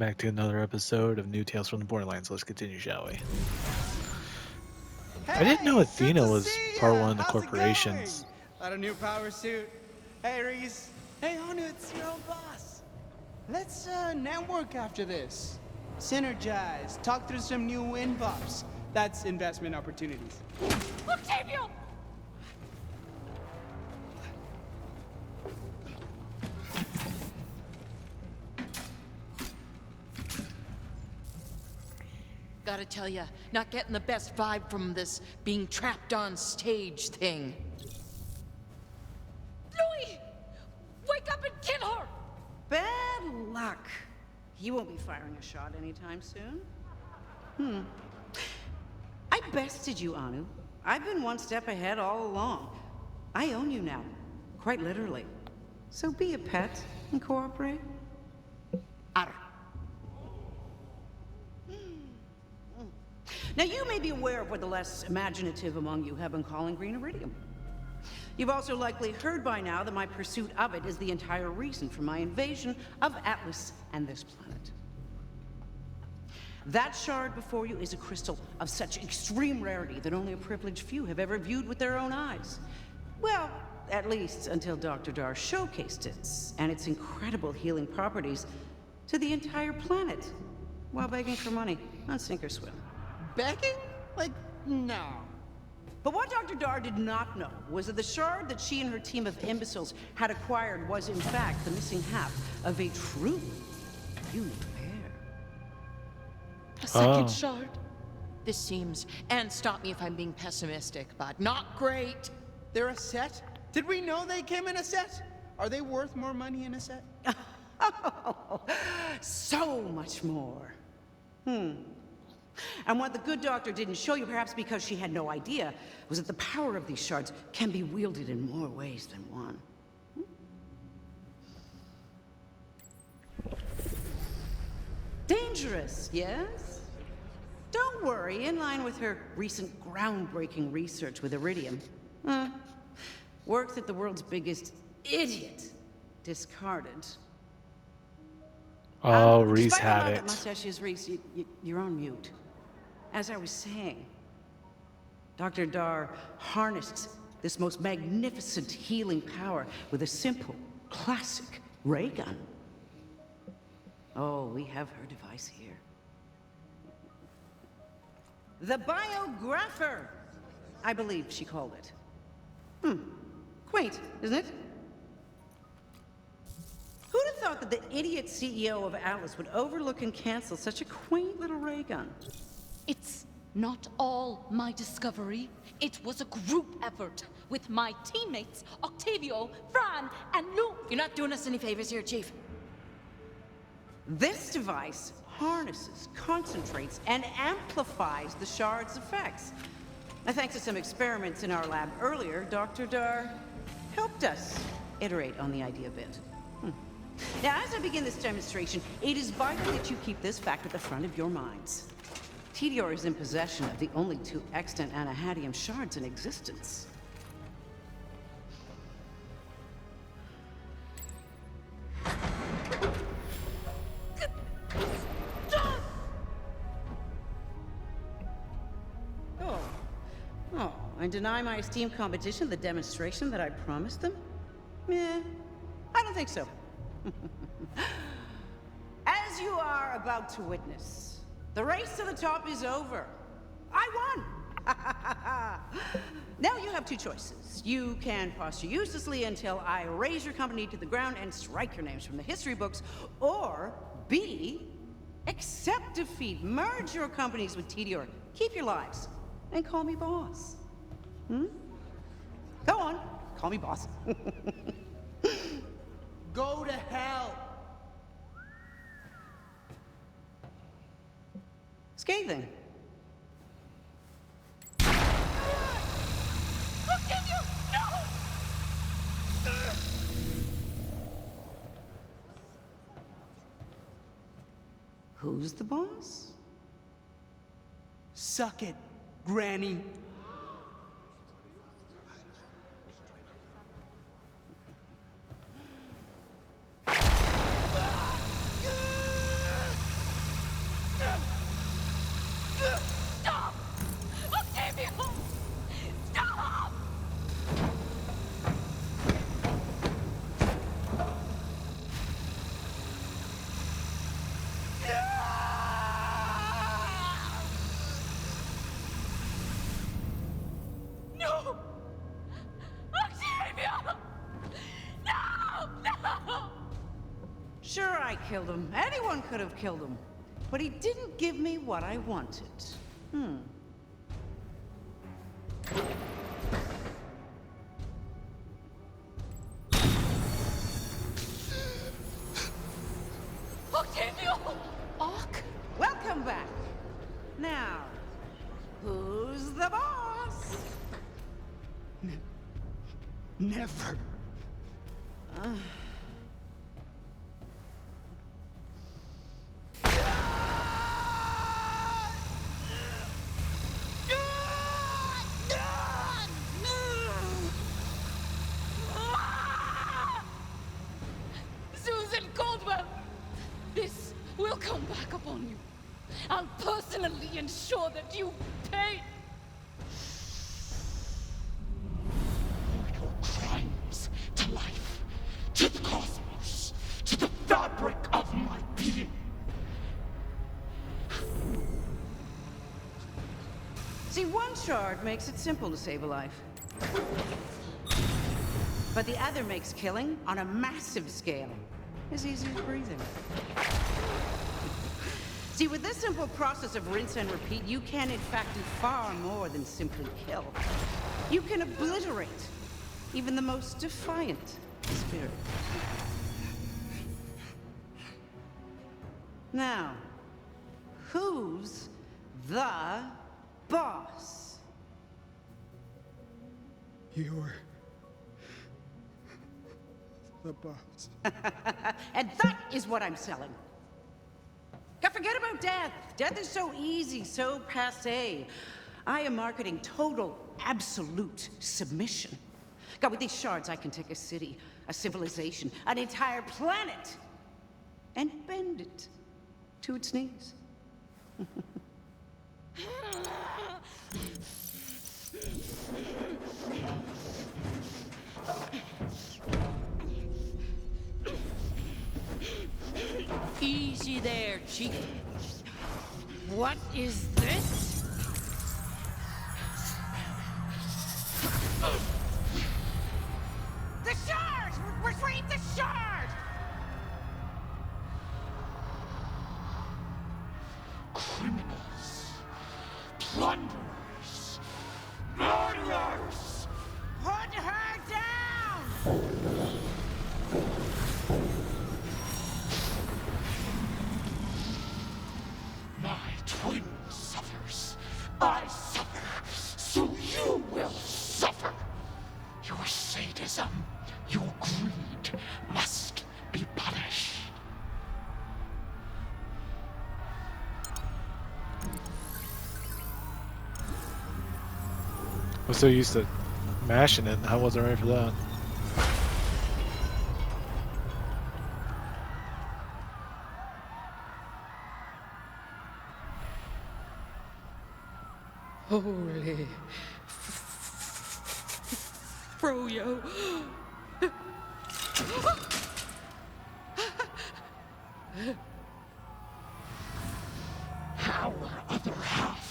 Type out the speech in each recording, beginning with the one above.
back to another episode of New Tales from the Borderlands. Let's continue, shall we? I didn't know Hey, good Athena to was see part ya. one of the How's it going? corporations. Got a new power suit. Hey, Reese. Hey, Anu, it's your old boss. Let's network after this. Synergize. Talk through some new win pops. That's investment opportunities. Octavio! Gotta tell ya, not getting the best vibe from this being trapped on stage thing. Louis! Wake up and kill her! Bad luck. He won't be firing a shot anytime soon. I bested you, Anu. I've been one step ahead all along. I own you now, quite literally. So be a pet and cooperate. Arr. Now, you may be aware of what the less imaginative among you have been calling green iridium. You've also likely heard by now that my pursuit of it is the entire reason for my invasion of Atlas and this planet. That shard before you is a crystal of such extreme rarity that only a privileged few have ever viewed with their own eyes. Well, at least until Dr. Dar showcased it and its incredible healing properties to the entire planet while begging for money on sink or swim. Begging? Like, no. But what Dr. Dar did not know was that the shard that she and her team of imbeciles had acquired was in fact the missing half of a true unique pair. A second shard? This seems, and stop me if I'm being pessimistic, but not great. They're a set? Did we know they came in a set? Are they worth more money in a set? So much more. And what the good doctor didn't show you, perhaps because she had no idea, was that the power of these shards can be wielded in more ways than one. Dangerous, yes? Don't worry, in line with her recent groundbreaking research with iridium. Work that the world's biggest idiot discarded. Oh, Reese Despite how had loud that it. mustache is, Reese, you're on mute. As I was saying, Dr. Dar harnessed this most magnificent healing power with a simple, classic ray gun. Oh, we have her device here. The biographer, I believe she called it. Quaint, isn't it? Who'd have thought that the idiot CEO of Atlas would overlook and cancel such a quaint little ray gun? It's not all my discovery. It was a group effort with my teammates, Octavio, Fran, and Lou. You're not doing us any favors here, Chief. This device harnesses, concentrates, and amplifies the shard's effects. Now, thanks to some experiments in our lab earlier, Dr. Dar helped us iterate on the idea a bit. Now, as I begin this demonstration, it is vital that you keep this fact at the front of your minds. Tedior is in possession of the only two extant anahadium shards in existence. Oh, and deny my esteemed competition the demonstration that I promised them? I don't think so. As you are about to witness, the race to the top is over. I won! Now you have two choices. You can posture uselessly until I raise your company to the ground and strike your names from the history books, or B, accept defeat, merge your companies with Tedior, keep your lives, and call me boss. Go on, call me boss. Go to hell! Scathing. Octavio, no! Who's the boss? Suck it, Granny. killed him. Anyone could have killed him. But he didn't give me what I wanted. Octavio! Ark? Welcome back. Now, who's the boss? Never. Susan Caldwell! This will come back upon you. I'll personally ensure that you pay. Your crimes to life, to the cosmos, to the fabric of my being. See, one shard makes it simple to save a life. But the other makes killing on a massive scale as easy as breathing. See, with this simple process of rinse and repeat, you can in fact do far more than simply kill. You can obliterate even the most defiant spirit. Now, who's the boss? You're the boss. And that is what I'm selling. God, forget about death. Death is so easy, so passé. I am marketing total, absolute submission. God, with these shards, I can take a city, a civilization, an entire planet, and bend it to its knees. Easy there, Chief. What is this? The shard! Retrieve the shard! Criminals. Plunderers. Murderers! Put her down! My twin suffers. I suffer. So you will suffer. Your sadism, your greed must be punished. I was so used to mashing it, I wasn't ready for that. Holy Froyo. Our other half.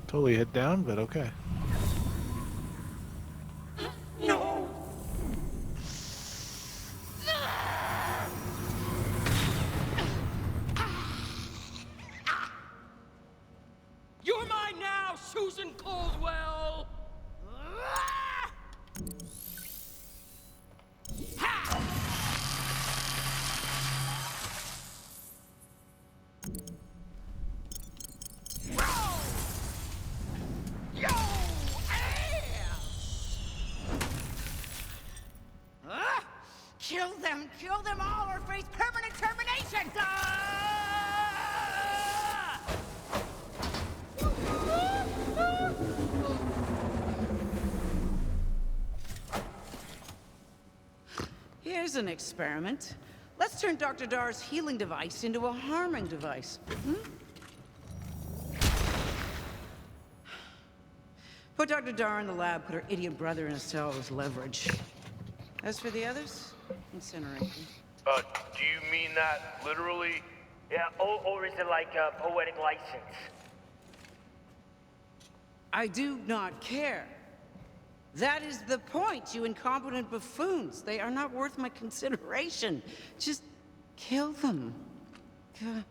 Totally hit down, but okay. No! You're mine now, Susan Caldwell! Kill them all or face permanent termination! Here's an experiment. Let's turn Dr. Dar's healing device into a harming device. Put Dr. Dar in the lab, put her idiot brother in a cell as leverage. As for the others, incineration. Do you mean that literally? Yeah, or is it like a poetic license? I do not care. That is the point, you incompetent buffoons. They are not worth my consideration. Just kill them. Gah.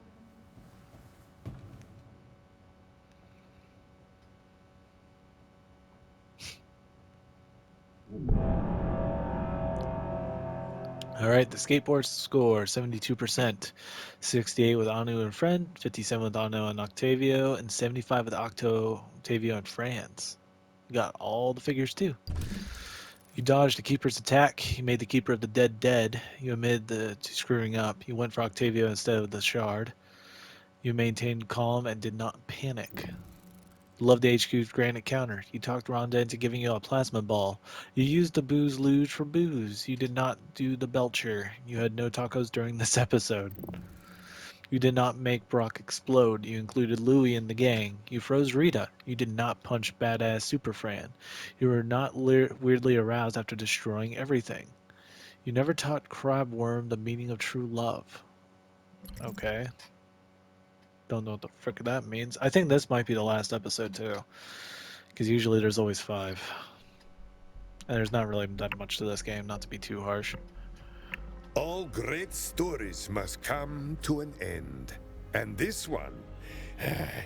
All right, the skateboard score 72%, 68 with Anu and Friend, 57 with Anu and Octavio, and 75 with Octavio and Franz. You got all the figures too. You dodged the Keeper's attack. You made the Keeper of the Dead dead. You admitted to screwing up. You went for Octavio instead of the Shard. You maintained calm and did not panic. You loved the HQ's granite counter. You talked Rhonda into giving you a plasma ball. You used the booze luge for booze. You did not do the belcher. You had no tacos during this episode. You did not make Brock explode. You included Louie in the gang. You froze Rita. You did not punch badass Super Fran. You were not weirdly aroused after destroying everything. You never taught Crabworm the meaning of true love. Okay. Don't know what the frick that means. I think this might be the last episode too. Because usually there's always 5. And there's not really that much to this game, not to be too harsh. All great stories must come to an end. And this one,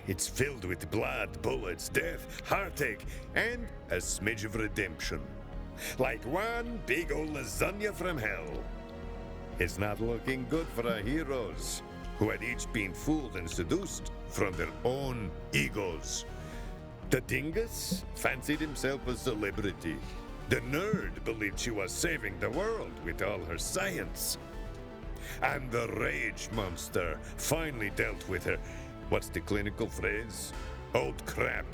it's filled with blood, bullets, death, heartache, and a smidge of redemption. Like one big old lasagna from hell. It's not looking good for our heroes, who had each been fooled and seduced from their own egos. The dingus fancied himself a celebrity. The nerd believed she was saving the world with all her science. And the rage monster finally dealt with her. What's the clinical phrase? Old crap.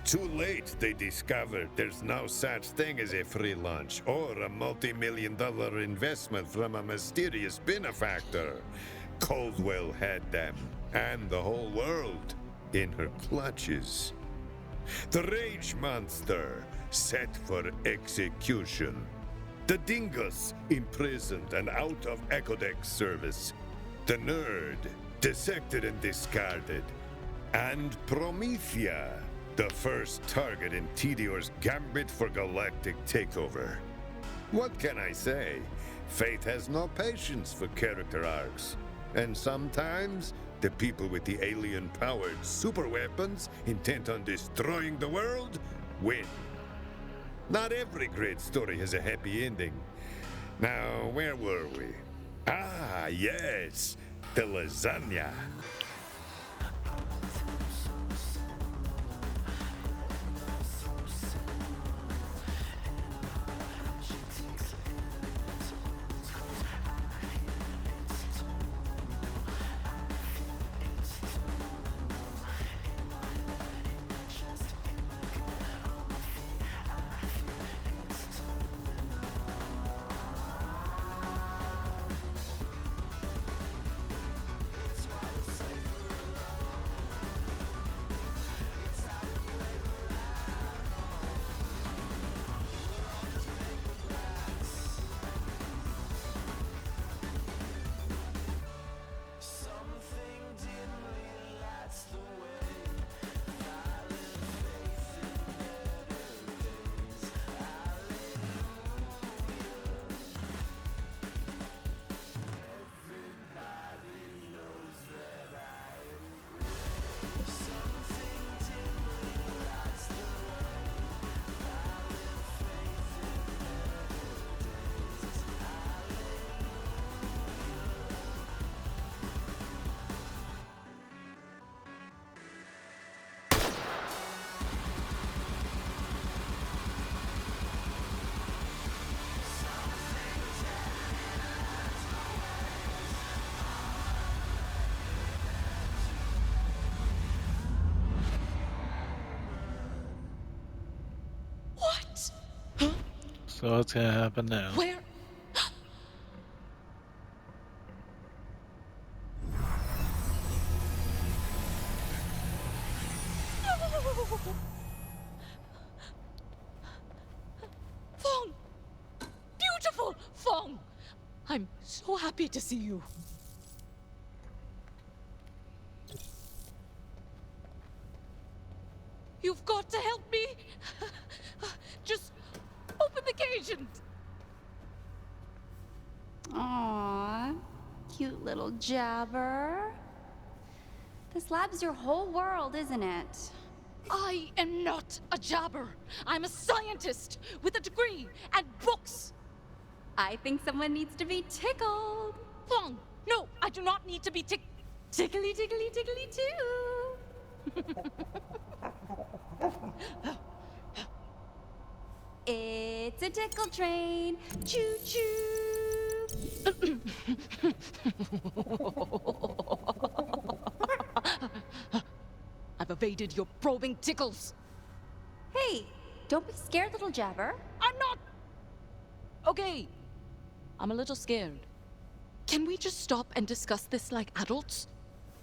Too late they discovered there's no such thing as a free lunch or a multi-million-dollar investment from a mysterious benefactor. Coldwell had them, and the whole world, in her clutches. The rage monster set for execution. The dingus imprisoned and out of Ecodex service. The nerd dissected and discarded. And Promethea, the first target in Tedior's gambit for galactic takeover. What can I say? Fate has no patience for character arcs. And sometimes, the people with the alien-powered superweapons intent on destroying the world win. Not every great story has a happy ending. Now, where were we? Ah, yes, the lasagna. What? So what's gonna happen now? Where? Fong! Beautiful Fong! so happy to see you. You've got to help me. Just open the cage and... Aww, cute little jabber. This lab's your whole world, isn't it? I am not a jabber. I'm a scientist with a degree and books. I think someone needs to be tickled. Fong, no, I do not need to be Tickly, tickly, tickly too. It's a tickle train. Choo choo. I've evaded your probing tickles. Hey, don't be scared, little jabber. I'm not... Okay, I'm a little scared. Can we just stop and discuss this like adults?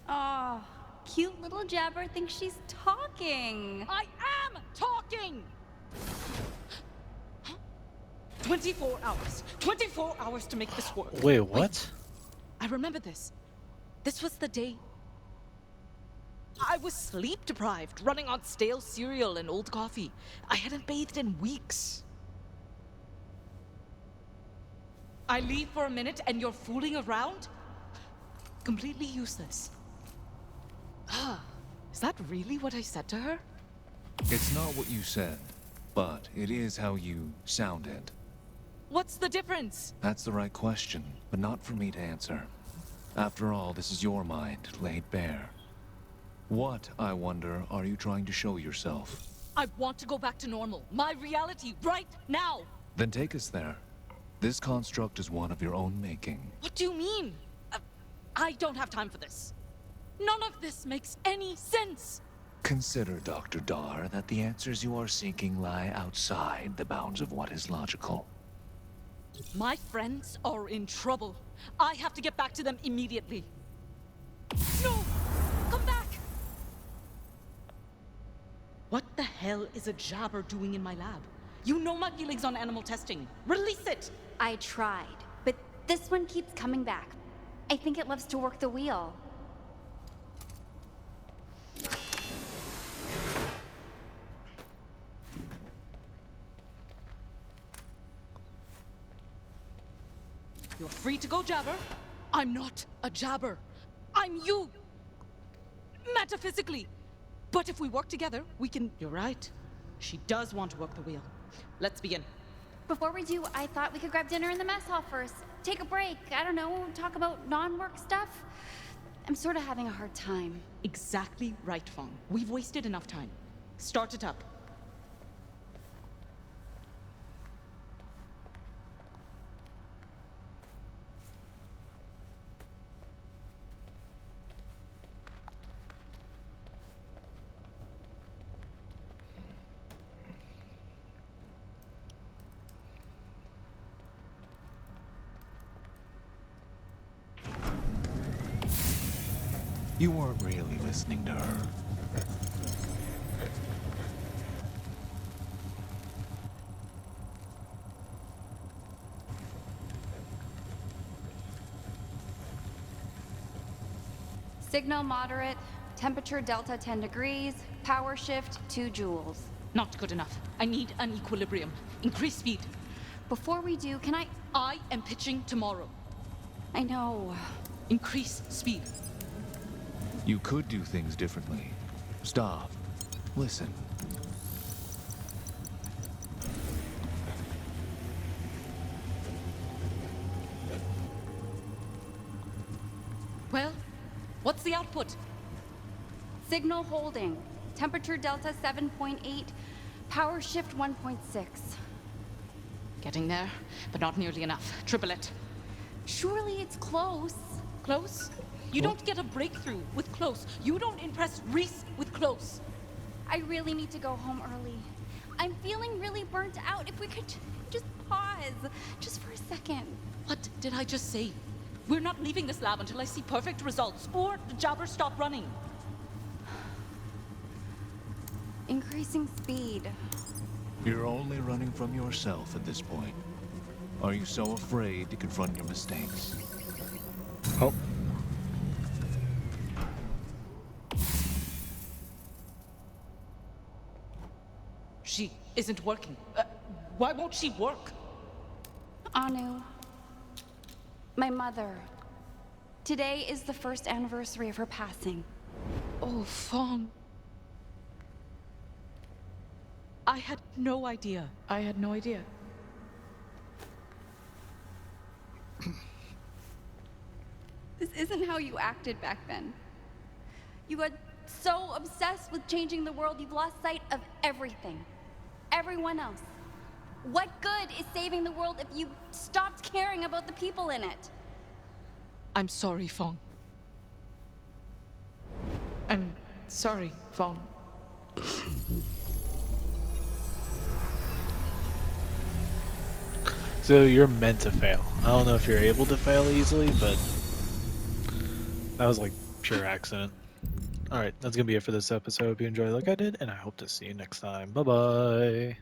Aw, cute little jabber thinks she's talking. I am talking! 24 hours. 24 hours to make this work. Wait, what? I remember this. This was the day I was sleep deprived, running on stale cereal and old coffee. I hadn't bathed in weeks. I leave for a minute and you're fooling around? Completely useless. Is that really what I said to her? It's not what you said, but it is how you sounded. What's the difference? That's the right question, but not for me to answer. After all, this is your mind, laid bare. What, I wonder, are you trying to show yourself? I want to go back to normal. My reality, right now. Then take us there. This construct is one of your own making. What do you mean? I don't have time for this. None of this makes any sense. Consider, Dr. Dar, that the answers you are seeking lie outside the bounds of what is logical. My friends are in trouble. I have to get back to them immediately. No! Come back! What the hell is a jabber doing in my lab? You know my feelings on animal testing. Release it! I tried, but this one keeps coming back. I think it loves to work the wheel. You're free to go, jabber. I'm not a jabber. I'm you. Metaphysically. But if we work together, we can... You're right. She does want to work the wheel. Let's begin. Before we do, I thought we could grab dinner in the mess hall first. Take a break. I don't know, talk about non-work stuff. I'm sort of having a hard time. Exactly right, Fong. We've wasted enough time. Start it up. You weren't really listening to her. Signal moderate, temperature delta 10 degrees, power shift 2 joules. Not good enough. I need an equilibrium. Increase speed. Before we do, can I am pitching tomorrow. I know. Increase speed. You could do things differently. Stop. Listen. Well, what's the output? Signal holding. Temperature delta 7.8, power shift 1.6. Getting there, but not nearly enough. Triple it. Surely it's close. Close? You don't get a breakthrough with close. You don't impress Reese with close. I really need to go home early. I'm feeling really burnt out. If we could just pause, just for a second. What did I just say? We're not leaving this lab until I see perfect results, or the jabbers stop running. Increasing speed. You're only running from yourself at this point. Are you so afraid to confront your mistakes? She isn't working. Why won't she work? Anu, my mother. Today is the first anniversary of her passing. Oh, Fawn. I had no idea. I had no idea. This isn't how you acted back then. You got so obsessed with changing the world, you've lost sight of everything. Everyone else. What good is saving the world if you stopped caring about the people in it? I'm sorry, Fawn. I'm sorry, Fawn. So you're meant to fail. I don't know if you're able to fail easily, but that was like pure accident. Alright, that's gonna be it for this episode. Hope you enjoyed like I did, and I hope to see you next time. Bye-bye.